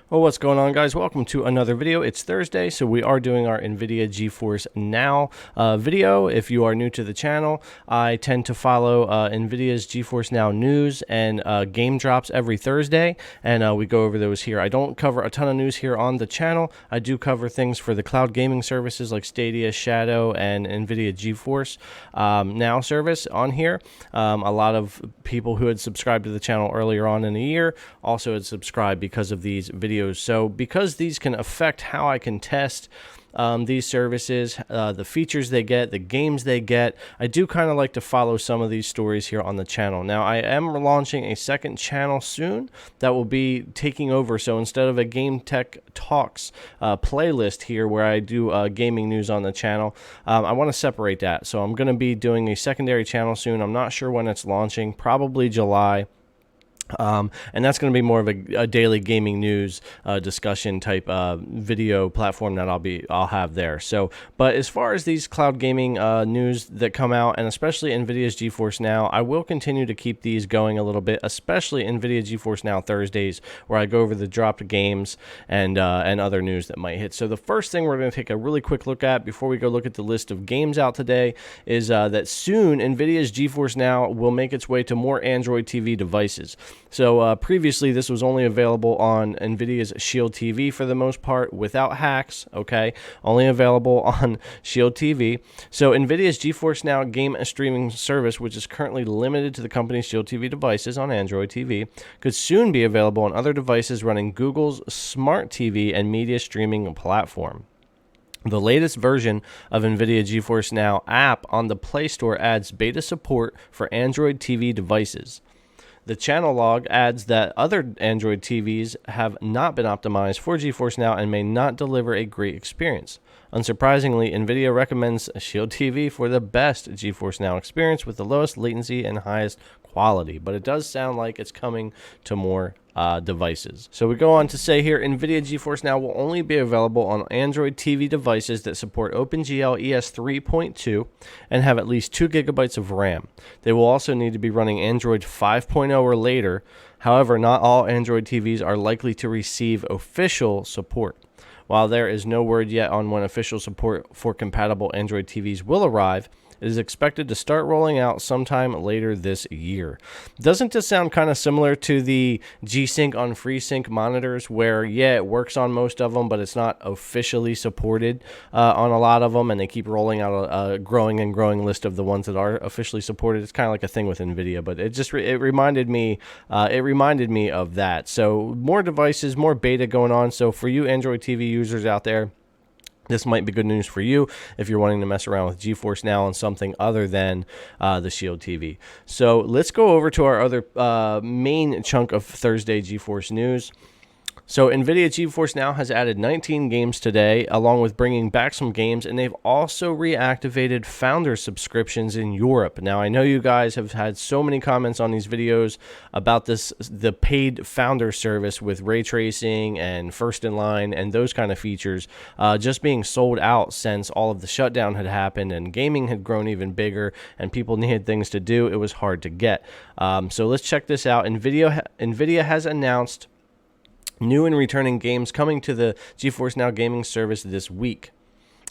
Well, what's going on, guys? Welcome to another video. It's Thursday, so we are doing our Nvidia Geforce Now video. If you are new to the channel, I tend to follow Nvidia's Geforce Now news and game drops every Thursday, and we go over those here. I don't cover a ton of news here on the channel. I do cover things for the cloud gaming services like Stadia, Shadow, and Nvidia Geforce Now service on here. A lot of people who had subscribed to the channel earlier on in the year also had subscribed because of these videos. So because these can affect how I can test these services, the features they get, the games they get, I do kind of like to follow some of these stories here on the channel. Now, I am launching a second channel soon that will be taking over. So instead of a Game Tech Talks playlist here where I do gaming news on the channel, I want to separate that. So I'm going to be doing a secondary channel soon. I'm not sure when it's launching, probably July. And that's going to be more of a daily gaming news discussion type video platform that I'll have there. So, but as far as these cloud gaming news that come out, and especially Nvidia's GeForce Now, I will continue to keep these going a little bit, especially Nvidia GeForce Now Thursdays, where I go over the dropped games and other news that might hit. So the first thing we're going to take a really quick look at before we go look at the list of games out today is that soon Nvidia's GeForce Now will make its way to more Android TV devices. So previously, this was only available on Nvidia's Shield TV for the most part, without hacks, okay? Only available on Shield TV. So Nvidia's GeForce Now game streaming service, which is currently limited to the company's Shield TV devices on Android TV, could soon be available on other devices running Google's Smart TV and media streaming platform. The latest version of Nvidia GeForce Now app on the Play Store adds beta support for Android TV devices. The channel log adds that other Android TVs have not been optimized for GeForce Now and may not deliver a great experience. Unsurprisingly, Nvidia recommends Shield TV for the best GeForce Now experience with the lowest latency and highest quality, but it does sound like it's coming to more devices. So we go on to say here, Nvidia GeForce Now will only be available on Android TV devices that support OpenGL ES 3.2 and have at least 2 gigabytes of RAM. They will also need to be running Android 5.0 or later. However, not all Android TVs are likely to receive official support. While there is no word yet on when official support for compatible Android TVs will arrive, it is expected to start rolling out sometime later this year. Doesn't this sound kind of similar to the G-Sync on FreeSync monitors where, yeah, it works on most of them, but it's not officially supported on a lot of them, and they keep rolling out a growing and growing list of the ones that are officially supported? It's kind of like a thing with Nvidia, but it just it reminded me of that. So more devices, more beta going on. So for you Android TV users out there, this might be good news for you if you're wanting to mess around with GeForce Now on something other than the Shield TV. So let's go over to our other main chunk of Thursday GeForce news. So Nvidia GeForce Now has added 19 games today, along with bringing back some games, and they've also reactivated founder subscriptions in Europe. Now, I know you guys have had so many comments on these videos about the paid founder service with ray tracing and first in line and those kind of features just being sold out since all of the shutdown had happened and gaming had grown even bigger and people needed things to do. It was hard to get. So let's check this out. Nvidia has announced new and returning games coming to the GeForce Now gaming service this week.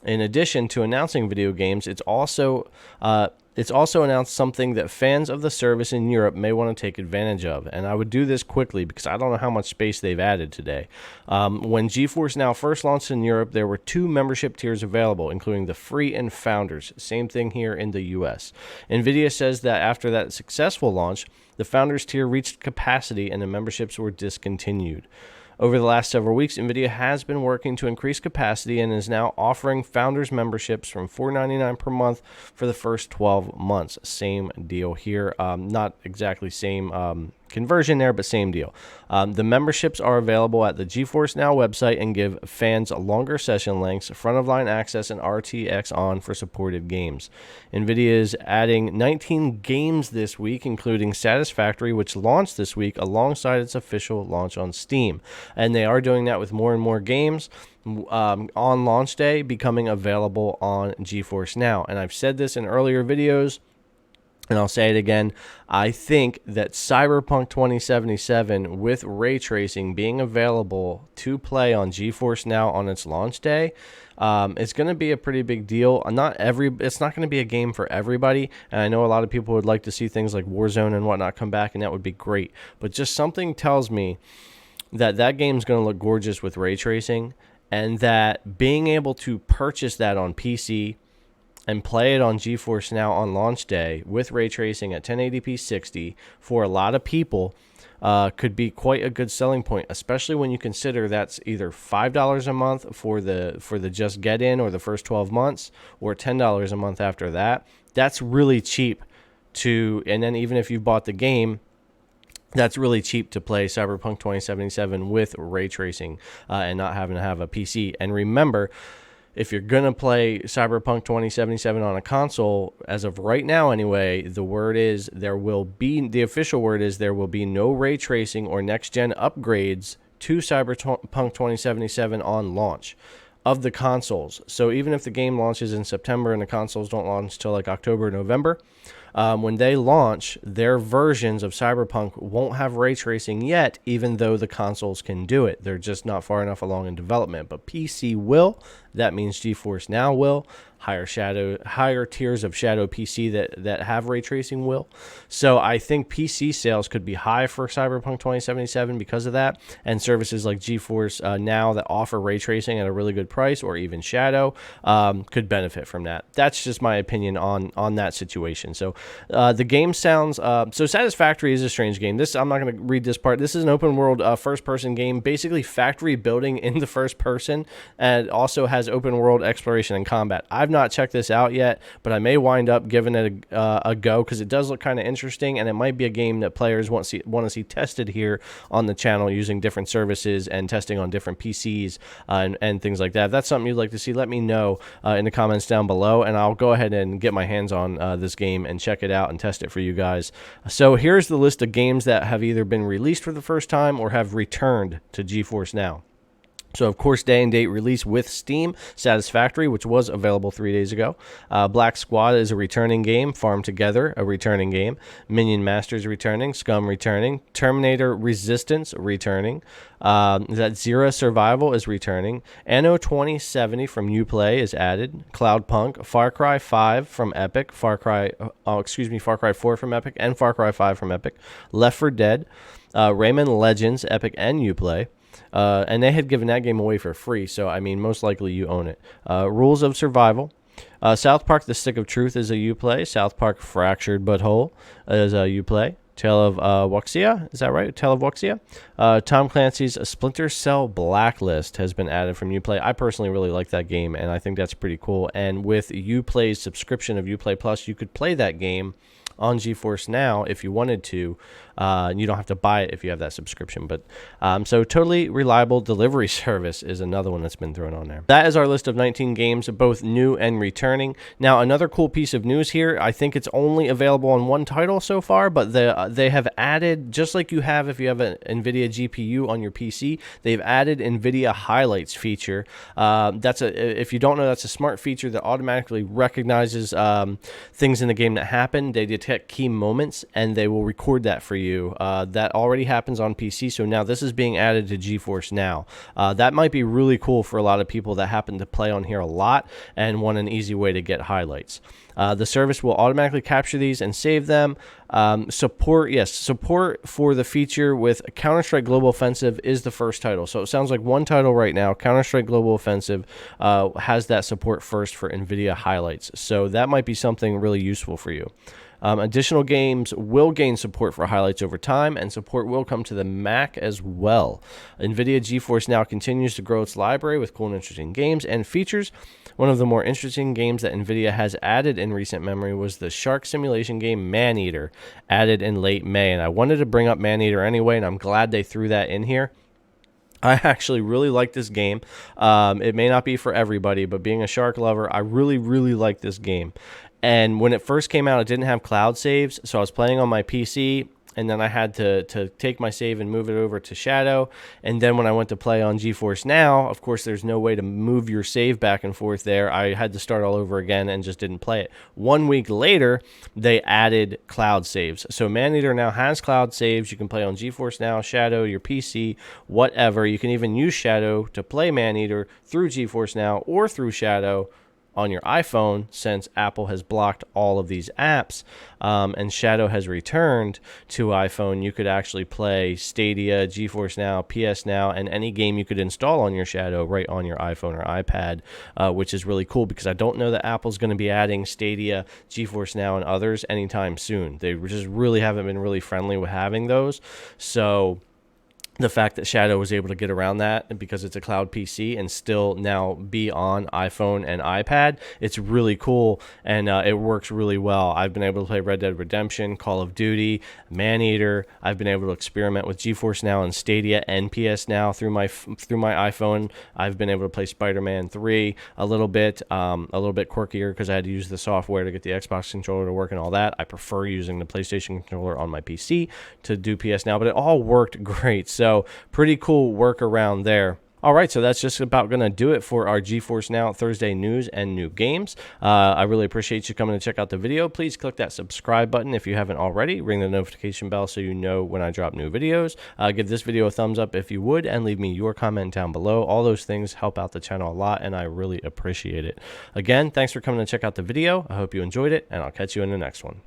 In addition to announcing video games, it's also announced something that fans of the service in Europe may want to take advantage of. And I would do this quickly because I don't know how much space they've added today. When GeForce Now first launched in Europe, there were 2 membership tiers available, including the free and founders. Same thing here in the US. Nvidia says that after that successful launch, the founders tier reached capacity and the memberships were discontinued. Over the last several weeks, Nvidia has been working to increase capacity and is now offering founders memberships from $4.99 per month for the first 12 months. Same deal here. Not exactly same conversion there, but same deal. The memberships are available at the GeForce Now website and give fans longer session lengths, front-of-line access, and RTX on for supported games. Nvidia is adding 19 games this week, including Satisfactory, which launched this week alongside its official launch on Steam. And they are doing that with more and more games on launch day becoming available on GeForce Now. And I've said this in earlier videos. And I'll say it again, I think that Cyberpunk 2077 with ray tracing being available to play on GeForce Now on its launch day is going to be a pretty big deal. It's not going to be a game for everybody, and I know a lot of people would like to see things like Warzone and whatnot come back, and that would be great. But just something tells me that that game's going to look gorgeous with ray tracing, and that being able to purchase that on PC and play it on GeForce Now on launch day with ray tracing at 1080p 60 for a lot of people could be quite a good selling point, especially when you consider that's either $5 a month for the just get in or the first 12 months, or $10 a month after that. That's really cheap and then even if you bought the game, that's really cheap to play Cyberpunk 2077 with ray tracing and not having to have a PC. And remember, if you're going to play Cyberpunk 2077 on a console, as of right now anyway, the official word is there will be no ray tracing or next-gen upgrades to Cyberpunk 2077 on launch of the consoles. So even if the game launches in September and the consoles don't launch till like October or November, when they launch, their versions of Cyberpunk won't have ray tracing yet, even though the consoles can do it. They're just not far enough along in development. But PC will. That means GeForce Now will. Higher tiers of Shadow PC that have ray tracing will. So I think PC sales could be high for Cyberpunk 2077 because of that, and services like GeForce Now that offer ray tracing at a really good price, or even Shadow, could benefit from that. That's just my opinion on that situation. So the game sounds so Satisfactory is a strange game. I'm not going to read this part. This is an open world first person game, basically factory building in the first person, and also has open world exploration and combat. I've not checked this out yet, but I may wind up giving it a go because it does look kind of interesting, and it might be a game that players want to see tested here on the channel using different services and testing on different PCs and things like that. If that's something you'd like to see, let me know in the comments down below, and I'll go ahead and get my hands on this game and check it out and test it for you guys. So here's the list of games that have either been released for the first time or have returned to GeForce Now. So, of course, day and date release with Steam, Satisfactory, which was available 3 days ago. Black Squad is a returning game. Farm Together, a returning game. Minion Masters returning. Scum returning. Terminator Resistance returning. Zera Survival is returning. Anno 2070 from Uplay is added. Cloudpunk. Far Cry 5 from Epic. Far Cry 4 from Epic. And Far Cry 5 from Epic. Left 4 Dead. Rayman Legends, Epic and Uplay. And they had given that game away for free, so I mean, most likely you own it. Rules of Survival. South Park: The Stick of Truth is a Uplay. South Park: Fractured But Whole is a Uplay. Tale of Wuxia, is that right? Tale of Wuxia. Tom Clancy's Splinter Cell Blacklist has been added from Uplay. I personally really like that game, and I think that's pretty cool. And with Uplay's subscription of Uplay Plus, you could play that game on GeForce Now if you wanted to. You don't have to buy it if you have that subscription. But so Totally Reliable Delivery Service is another one that's been thrown on there. That is our list of 19 games, both new and returning. Now, another cool piece of news here, I think it's only available on one title so far, but they have added, just like you have if you have an Nvidia GPU on your PC, they've added Nvidia Highlights feature. If you don't know, that's a smart feature that automatically recognizes things in the game that happen. They detect key moments, and they will record that for you. That already happens on PC, so now this is being added to GeForce Now. That might be really cool for a lot of people that happen to play on here a lot and want an easy way to get highlights. The service will automatically capture these and save them. Support for the feature with Counter-Strike Global Offensive is the first title. So it sounds like one title right now, Counter-Strike Global Offensive, has that support first for NVIDIA Highlights. So that might be something really useful for you. Additional games will gain support for highlights over time, and support will come to the Mac as well. NVIDIA GeForce Now continues to grow its library with cool and interesting games and features. One of the more interesting games that NVIDIA has added in recent memory was the shark simulation game Maneater, added in late May. And I wanted to bring up Maneater anyway, and I'm glad they threw that in here. I actually really like this game. It may not be for everybody, but being a shark lover, I really, really like this game. And when it first came out, it didn't have cloud saves, so I was playing on my PC, and then I had to take my save and move it over to Shadow. And then when I went to play on GeForce Now, of course, there's no way to move your save back and forth there. I had to start all over again and just didn't play it. 1 week later, they added cloud saves. So Maneater now has cloud saves. You can play on GeForce Now, Shadow, your PC, whatever. You can even use Shadow to play Maneater through GeForce Now or through Shadow on your iPhone, since Apple has blocked all of these apps, and Shadow has returned to iPhone. You could actually play Stadia, GeForce Now, PS Now, and any game you could install on your Shadow right on your iPhone or iPad, which is really cool, because I don't know that Apple's going to be adding Stadia, GeForce Now, and others anytime soon. They just really haven't been really friendly with having those. So the fact that Shadow was able to get around that because it's a cloud PC and still now be on iPhone and iPad, it's really cool, and it works really well. I've been able to play Red Dead Redemption, Call of Duty, Maneater. I've been able to experiment with GeForce Now and Stadia and PS Now through my iPhone. I've been able to play Spider-Man 3 a little bit quirkier because I had to use the software to get the Xbox controller to work and all that. I prefer using the PlayStation controller on my PC to do PS Now, but it all worked great. So pretty cool workaround there. All right, so that's just about going to do it for our GeForce Now Thursday news and new games. I really appreciate you coming to check out the video. Please click that subscribe button if you haven't already. Ring the notification bell so you know when I drop new videos. Give this video a thumbs up if you would, and leave me your comment down below. All those things help out the channel a lot, and I really appreciate it. Again, thanks for coming to check out the video. I hope you enjoyed it, and I'll catch you in the next one.